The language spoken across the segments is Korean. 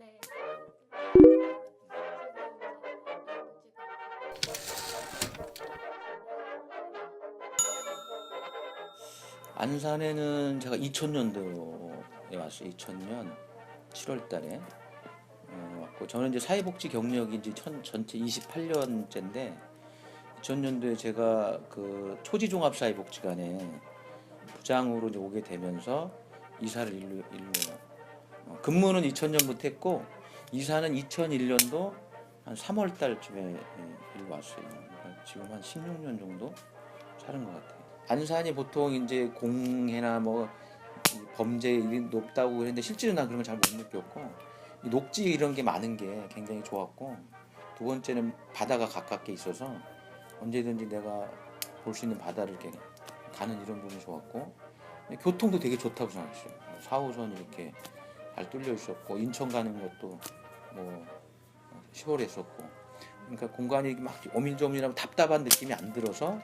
네. 안산에는 제가 2000년도에 왔어요. 2000년 7월 달에 왔고, 저는 이제 사회복지 경력이 이제 전체 28년째인데, 2000년도에 제가 그 초지종합사회복지관에 부장으로 이제 오게 되면서 이사를 일로 근무는 2000년부터 했고, 이사는 2001년도 한 3월 달쯤에 일로 왔어요. 그러니까 지금 한 16년 정도 사는 것 같아요. 안산이 보통 이제 공해나 뭐 범죄율이 높다고 그랬는데, 실제로 난 그런 걸 잘 못 느꼈고, 이 녹지 이런 게 많은 게 굉장히 좋았고, 두 번째는 바다가 가깝게 있어서 언제든지 내가 볼 수 있는 바다를 이렇게 가는 이런 부분이 좋았고, 교통도 되게 좋다고 생각했어요. 4호선 이렇게 잘 뚫려 있었고, 인천 가는 것도 뭐 시골했었고, 그러니까 공간이 막 오밀조밀하고 답답한 느낌이 안 들어서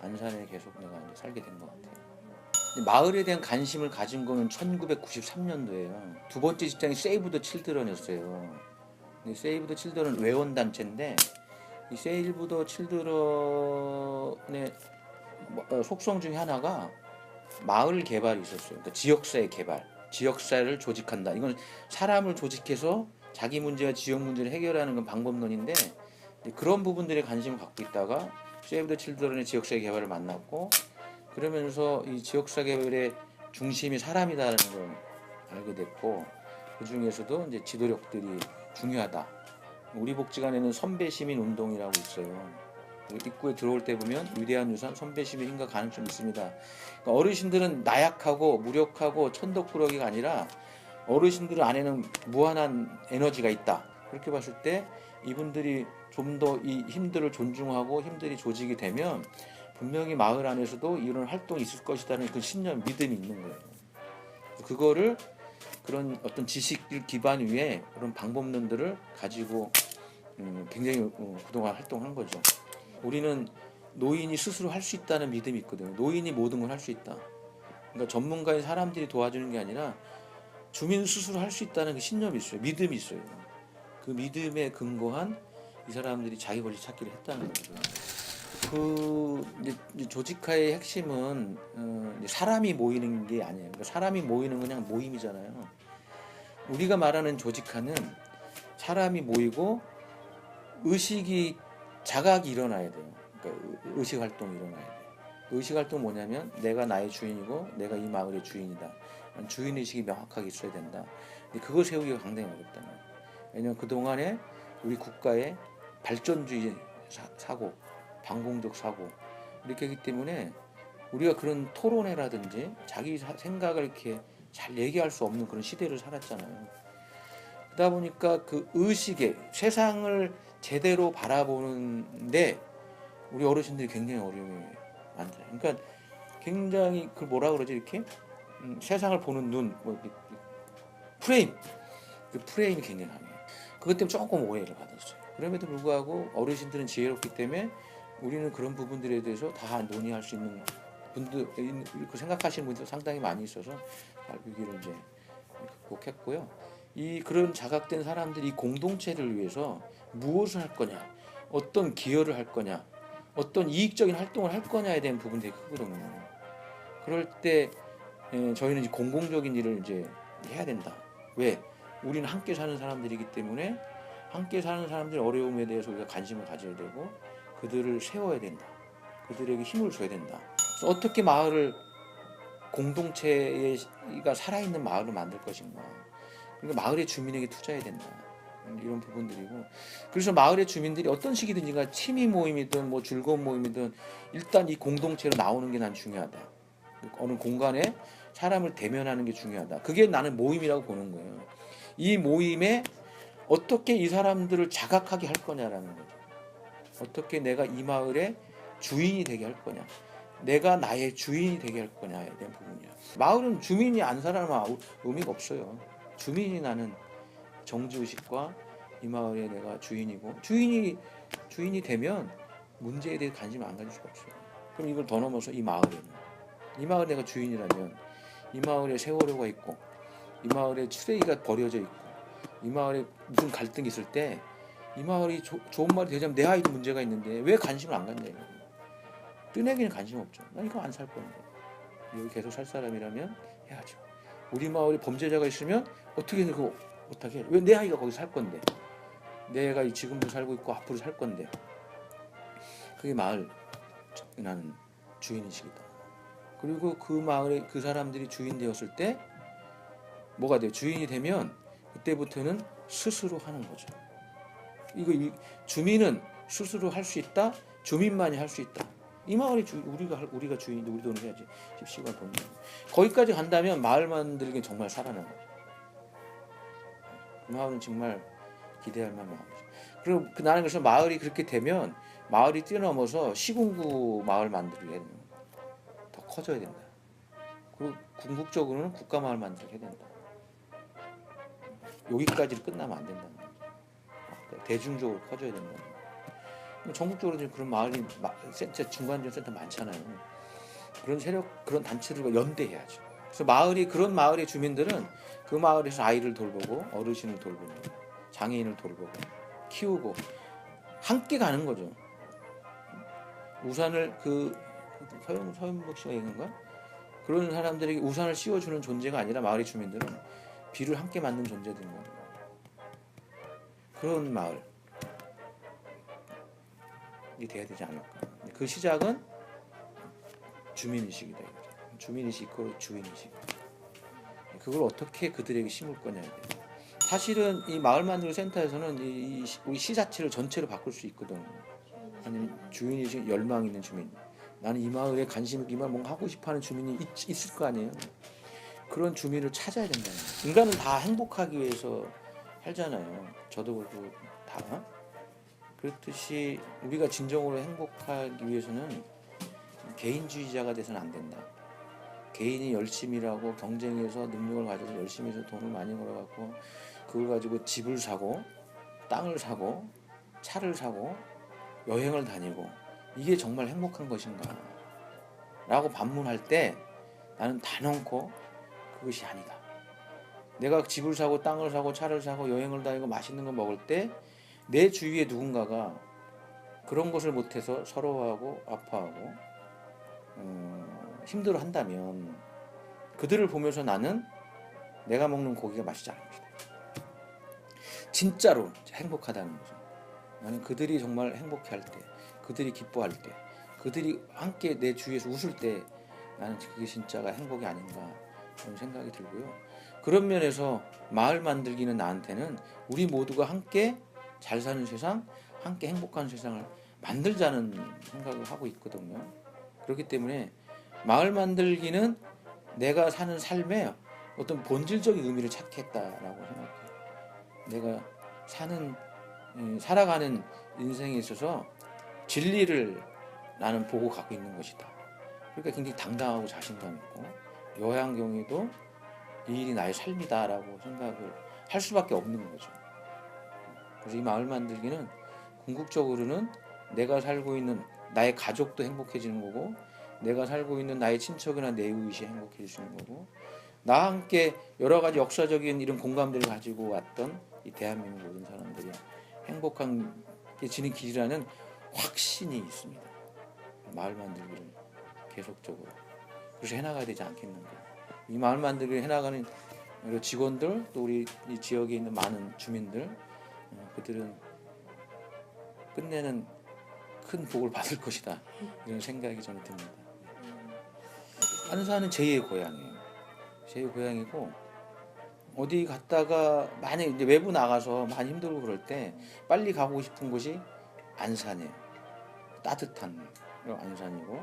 안산에 계속 내가 이제 살게 된 것 같아요. 마을에 대한 관심을 가진 거는 1993년도예요. 두 번째 직장이 세이브 더 칠드런이었어요. 세이브 더 칠드런 외원단체인데, 이 세이브 더 칠드런의 속성 중에 하나가 마을 개발이 있었어요. 그러니까 지역사회 개발, 지역사회를 조직한다. 이건 사람을 조직해서 자기 문제와 지역 문제를 해결하는 건 방법론인데, 그런 부분들에 관심을 갖고 있다가 세이브 더 칠드런의 지역사회 개발을 만났고, 그러면서 이 지역사회 개발의 중심이 사람이다라는 걸 알게 됐고, 그 중에서도 이제 지도력들이 중요하다. 우리 복지관에는 선배 시민 운동이라고 있어요. 입구에 들어올 때 보면 위대한 유산 선배 시민인가 가능성이 있습니다. 그러니까 어르신들은 나약하고 무력하고 천덕꾸러기가 아니라 어르신들 안에는 무한한 에너지가 있다. 그렇게 봤을 때 이분들이 좀 더 이 힘들을 존중하고 힘들이 조직이 되면 분명히 마을 안에서도 이런 활동이 있을 것이라는 그 신념, 믿음이 있는 거예요. 그거를 그런 어떤 지식을 기반 위에 그런 방법론들을 가지고 굉장히 그동안 활동한 거죠. 우리는 노인이 스스로 할 수 있다는 믿음이 있거든요. 노인이 모든 걸 할 수 있다. 그러니까 전문가인 사람들이 도와주는 게 아니라 주민 스스로 할 수 있다는 그 신념이 있어요. 믿음이 있어요. 그 믿음에 근거한 이 사람들이 자기 권리 찾기를 했다는 거죠. 그 이제 조직화의 핵심은 이제 사람이 모이는 게 아니에요. 그러니까 사람이 모이는 그냥 모임이잖아요. 우리가 말하는 조직화는 사람이 모이고 의식이 자각이 일어나야 돼요. 그러니까 의식 활동이 일어나야 돼요. 의식 활동 뭐냐면 내가 나의 주인이고 내가 이 마을의 주인이다. 주인 의식이 명확하게 있어야 된다. 근데 그걸 세우기가 굉장히 어렵다는 거예요. 왜냐하면 그 동안에 우리 국가의 발전주의 사고, 반공적 사고 이렇게 하기 때문에 우리가 그런 토론회라든지 자기 생각을 이렇게 잘 얘기할 수 없는 그런 시대를 살았잖아요. 그러다 보니까 그 의식에 세상을 제대로 바라보는데 우리 어르신들이 굉장히 어려움이 많죠. 그러니까 굉장히 그 뭐라 그러지 이렇게 세상을 보는 눈, 뭐 프레임, 그 프레임이 굉장히 강해요. 그것 때문에 조금 오해를 받았어요. 그럼에도 불구하고 어르신들은 지혜롭기 때문에 우리는 그런 부분들에 대해서 다 논의할 수 있는 분들, 그 생각하시는 분들 상당히 많이 있어서 위기를 이제 극복했고요. 이 그런 자각된 사람들이 공동체를 위해서 무엇을 할 거냐, 어떤 기여를 할 거냐, 어떤 이익적인 활동을 할 거냐에 대한 부분이 되게 크거든요. 그럴 때 저희는 이제 공공적인 일을 이제 해야 된다. 왜? 우리는 함께 사는 사람들이기 때문에 함께 사는 사람들의 어려움에 대해서 우리가 관심을 가져야 되고 그들을 세워야 된다. 그들에게 힘을 줘야 된다. 그래서 어떻게 마을을 공동체가 살아있는 마을을 만들 것인가. 그러니까 마을의 주민에게 투자해야 된다. 이런 부분들이고, 그래서 마을의 주민들이 어떤 식이든지 취미 모임이든 뭐 즐거운 모임이든 일단 이 공동체로 나오는 게 난 중요하다. 어느 공간에 사람을 대면하는 게 중요하다. 그게 나는 모임이라고 보는 거예요. 이 모임에 어떻게 이 사람들을 자각하게 할 거냐라는 거죠. 어떻게 내가 이 마을의 주인이 되게 할 거냐, 내가 나의 주인이 되게 할 거냐에 대한 부분이야. 마을은 주민이 안 살아나면 의미가 없어요. 주민이 나는 정지의식과 이 마을의 내가 주인이고, 주인이 되면 문제에 대해 관심을 안 가질 수가 없어요. 그럼 이걸 더 넘어서 이 마을에 내가 주인이라면 이 마을에 세월호가 있고 이 마을에 쓰레기가 버려져 있고 이 마을에 무슨 갈등이 있을 때 이 마을이 좋은 마을이 되자면 내 아이도 문제가 있는데 왜 관심을 안 갖냐 이거. 뜨내기는 관심 없죠. 나 이거 안 살 건데. 여기 계속 살 사람이라면 해야죠. 우리 마을에 범죄자가 있으면 어떻게 그거 못하게 해? 왜 내 아이가 거기 살 건데? 내가 지금도 살고 있고 앞으로 살 건데. 그게 마을 나는 주인의식이다. 그리고 그 마을에 그 사람들이 주인 되었을 때 뭐가 돼요? 주인이 되면 그때부터는 스스로 하는 거죠. 이거 주민은 스스로 할 수 있다. 주민만이 할 수 있다. 이 마을이 우리가 주인인데 우리 돈을 해야지. 집시가 돈. 거기까지 간다면 마을 만들기 정말 살아나는 거죠. 그 마을은 정말 기대할 만한 마을이죠. 그리고 나는 그래서 마을이 그렇게 되면 마을이 뛰어넘어서 시군구 마을 만들게 되는 더 커져야 된다. 그리고 궁극적으로는 국가 마을 만들게 해야 된다. 여기까지 끝나면 안 된다는 거죠. 대중적으로 커져야 된다는 거죠. 전국적으로 그런 마을이 센터 중간지원 센터 많잖아요. 그런 세력 그런 단체들과 연대해야죠. 그래서 그런 마을의 주민들은 그 마을에서 아이를 돌보고 어르신을 돌보고 장애인을 돌보고 키우고 함께 가는 거죠. 우산을 서현복 씨가 얘기한가? 그런 사람들에게 우산을 씌워주는 존재가 아니라 마을의 주민들은 비를 함께 맞는 존재들인 거예요. 그런 마을이 돼야 되지 않을까. 그 시작은 주민의식이다. 주민의식 이고 주인의식. 그걸 어떻게 그들에게 심을 거냐에 대해서. 사실은 이 마을 만들기 센터에서는 우리 시 자체를 전체로 바꿀 수 있거든. 아니면 주인의식 열망 있는 주민. 나는 이 마을에 관심 있고 이 마을 뭔가 하고 싶어하는 주민이 있을 거 아니에요. 그런 주민을 찾아야 된다는 거예요. 인간은 다 행복하기 위해서 살잖아요. 저도 그렇고 다. 그렇듯이 우리가 진정으로 행복하기 위해서는 개인주의자가 돼서는 안 된다. 개인이 열심히 일하고 경쟁해서 능력을 가져서 열심히 해서 돈을 많이 벌어갖고 그걸 가지고 집을 사고 땅을 사고 차를 사고 여행을 다니고 이게 정말 행복한 것인가 라고 반문할 때 나는 단언코 그것이 아니다. 내가 집을 사고 땅을 사고 차를 사고 여행을 다니고 맛있는 거 먹을 때 내 주위에 누군가가 그런 것을 못해서 서러워하고 아파하고 힘들어한다면 그들을 보면서 나는 내가 먹는 고기가 맛있지 않은 것이다. 진짜로 행복하다는 거죠. 나는 그들이 정말 행복해할 때, 그들이 기뻐할 때, 그들이 함께 내 주위에서 웃을 때 나는 그게 진짜가 행복이 아닌가 그런 생각이 들고요. 그런 면에서 마을 만들기는 나한테는 우리 모두가 함께 잘 사는 세상, 함께 행복한 세상을 만들자는 생각을 하고 있거든요. 그렇기 때문에 마을 만들기는 내가 사는 삶에 어떤 본질적인 의미를 찾겠다라고 생각해요. 내가 살아가는 인생에 있어서 진리를 나는 보고 갖고 있는 것이다. 그러니까 굉장히 당당하고 자신감 있고 여행 경우에도 이 일이 나의 삶이다라고 생각을 할 수밖에 없는 거죠. 그래서 이 마을 만들기는 궁극적으로는 내가 살고 있는 나의 가족도 행복해지는 거고 내가 살고 있는 나의 친척이나 내 이웃이 행복해질 수 있는 거고 나와 함께 여러 가지 역사적인 이런 공감대를 가지고 왔던 이 대한민국 모든 사람들이 행복한 게 지는 길이라는 확신이 있습니다. 마을 만들기를 계속적으로 그래서 해나가야 되지 않겠는가. 이 마을 만들기를 해나가는 직원들 또 우리 이 지역에 있는 많은 주민들 그들은 끝내는 큰 복을 받을 것이다 이런 생각이 저는 듭니다. 안산은 제2의 고향이에요. 제2의 고향이고 어디 갔다가 만약에 이제 외부 나가서 많이 힘들고 그럴 때 빨리 가고 싶은 곳이 안산이에요. 따뜻한 안산이고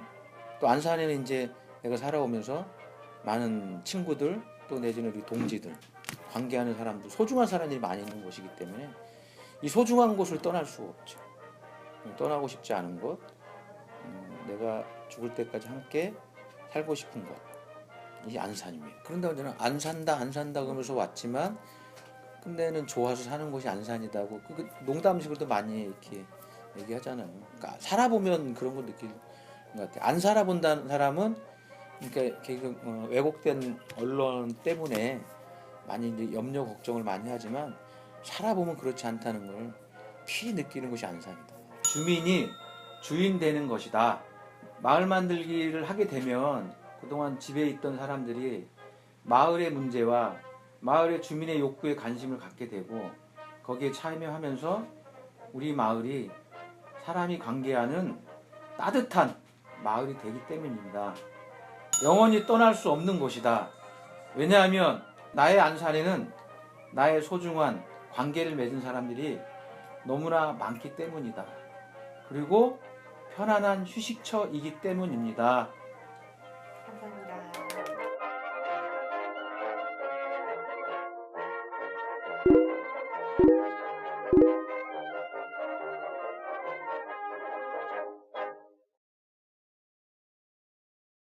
또 안산에는 이제 내가 살아오면서 많은 친구들 또 내지는 우리 동지들 관계하는 사람들 소중한 사람들이 많이 있는 곳이기 때문에 이 소중한 곳을 떠날 수가 없죠. 떠나고 싶지 않은 곳 내가 죽을 때까지 함께 살고 싶은 곳 이 안산입니다. 그런데 저는 안 산다 그러면서 왔지만 근데는 좋아서 사는 곳이 안산이다고 그 농담식으로도 많이 이렇게 얘기하잖아요. 그러니까 살아보면 그런 걸 느낄 것 같아요. 안 살아본다는 사람은 그러니까 왜곡된 언론 때문에 많이 이제 염려 걱정을 많이 하지만 살아보면 그렇지 않다는 걸 필히 느끼는 것이 안산이다. 주민이 주인 되는 것이다. 마을 만들기를 하게 되면 그동안 집에 있던 사람들이 마을의 문제와 마을의 주민의 욕구에 관심을 갖게 되고 거기에 참여하면서 우리 마을이 사람이 관계하는 따뜻한 마을이 되기 때문입니다. 영원히 떠날 수 없는 곳이다. 왜냐하면 나의 안산에는 나의 소중한 관계를 맺은 사람들이 너무나 많기 때문이다. 그리고 편안한 휴식처이기 때문입니다.